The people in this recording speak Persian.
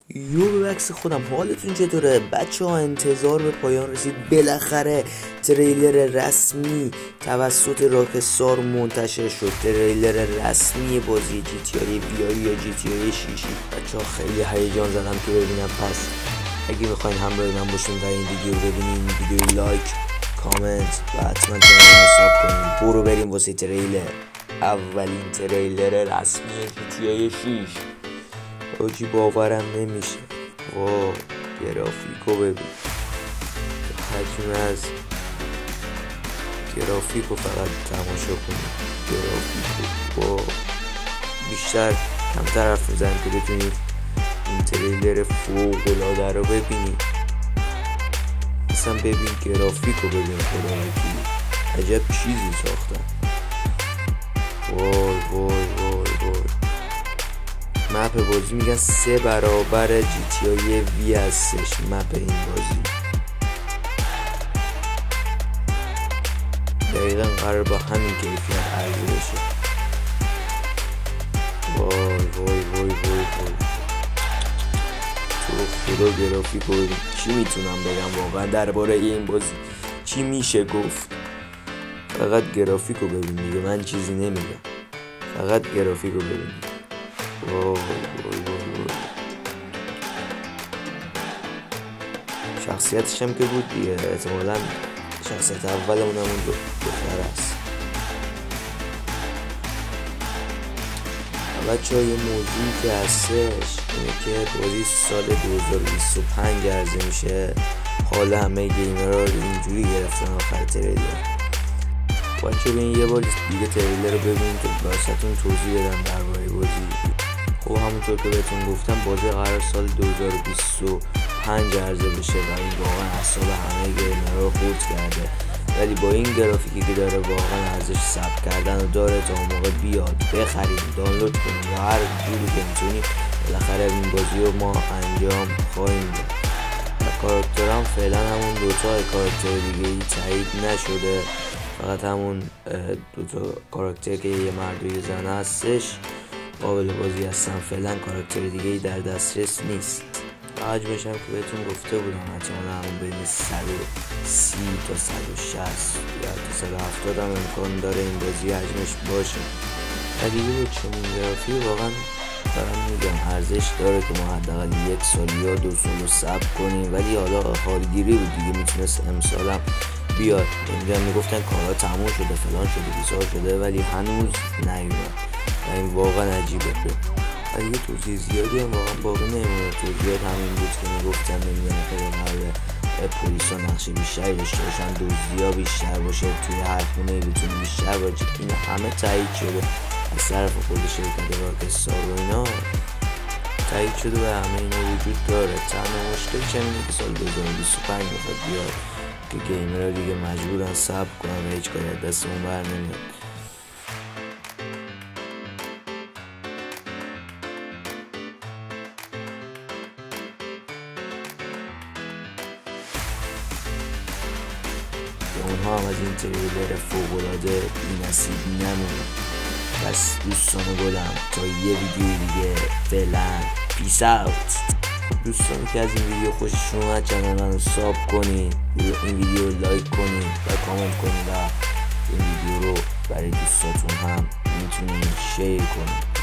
یو به عکس خودم، حالتون چطوره بچه ها؟ انتظار به پایان رسید، بالاخره تریلر رسمی توسط راکستار منتشر شد. تریلر رسمی بازی جی تی آی وی یا جی تی آی 6. بچه ها خیلی هیجان زدم که ببینم، پس اگه میخواین همراه من باشین و این ویدیو رو ببینین، ویدیو لایک، کامنت و حتما چنل رو ساب کنین. برو بریم واسه تریلر. اولین تریلر رسمی جی تی آی 6. آجی باورم نمیشه. واو، گرافیکو ببین، حجم از گرافیکو فقط تماشا کنید. گرافیکو با بیشتر کمتر حرف میزنم که بتونید این تریلر فوق‌العاده رو ببینید. اصلا ببین گرافیکو ببین، خدا وکیلی عجب چیزی ساختن. وای وای وای وای. مپ بازی میگن 3 برابر جی تی آی وی هستش مپ این بازی. دقیقا قرار با همین کیفیت عرضه بشه. وای وای وای وای وای. تو خدا گرافیکو ببین. چی میتونم بگم واقعا درباره این بازی؟ چی میشه گفت؟ فقط گرافیکو ببین دیگه، من چیزی نمیگم، فقط گرافیکو ببین. وای وای وای. شخصیتش هم که بود دیگه، احتمالا شخصیت اولمون همون دختر است. بچه ها یه موضوعی که هستش اینه که بازی سال 2025 عرضه میشه. حالا همه گیمرها رو اینجوری گرفتن آخر تریلر. بچه ببین یه بار دیگه تریلر رو ببینید که براتون توضیح بدم درباره بازی. خب همونطور که بهتون گفتم بازی قرار سال 2025 عرضه بشه و این واقعا اعصاب همه گیمرها رو خورد کرده، ولی با این گرافیکی که داره واقعا ارزش ثبت کردن و داره. تا اون موقع بیاد بخرید، دانلود کنید یا هر جوری که میتونید، بالاخره این بازی رو ما انجام خواهیم داد. و کاراکترام فعلا همون دوتا کاراکتر دیگه ای تایید نشده، فقط همون دوتا کاراکتر که یه مرد و یه زن هستش قابل بازی هستن. فعلا کاراکتر دیگه ای در دسترس نیست. حجمش هم که بهتون گفته بودم احتمالا همون بین 130 تا 160 یا تا 170 هم امکان داره این بازی حجمش باشه. و دیگه با چنین گرافیکی واقعا دارم میگم ارزش داره که ما حداقل 1 سال یا 2 سال رو صبر کنیم. ولی حالا حالگیری بود دیگه، میتونست امسال هم بیاد. اینجا میگفتن کارا تموم شده، فلان شده، بیسار شده، ولی هنوز نیومد و این واقعا عجیبه. ولی یه توضیح زیادی هم واقعا باقی نمیمونه. توضیحات همین بود که میگفتن نمیدونم خیلی قراره پلیسا نقش بیشتری داشته باشن، دزدی‌ها بیشتر باشه، توی هر خونه‌ای بتونه بیشتر باشه. این همه تایید شده از طرف خود شرکت راکستار و اینا تایید شده و همه اینا وجود داره. تنها مشکل چنینه که سال 2025 میخواد بیاد که گیمرها دیگه مجبورن صبر کنن و هیچ کاری از دستمون بر نمیاد. اونها هم از این تریلر فوق‌العاده بی‌نصیب نمونن. پس دوستان گلم تا یه ویدیو دیگه فعلا پیس اوت. خب دوستانی که از این ویدیو خوششون اومد چنل منو ساب کنین، این ویدیو رو لایک کنین و کامنت کنین و این ویدیو رو برای دوستاتون هم میتونین شیر کنین.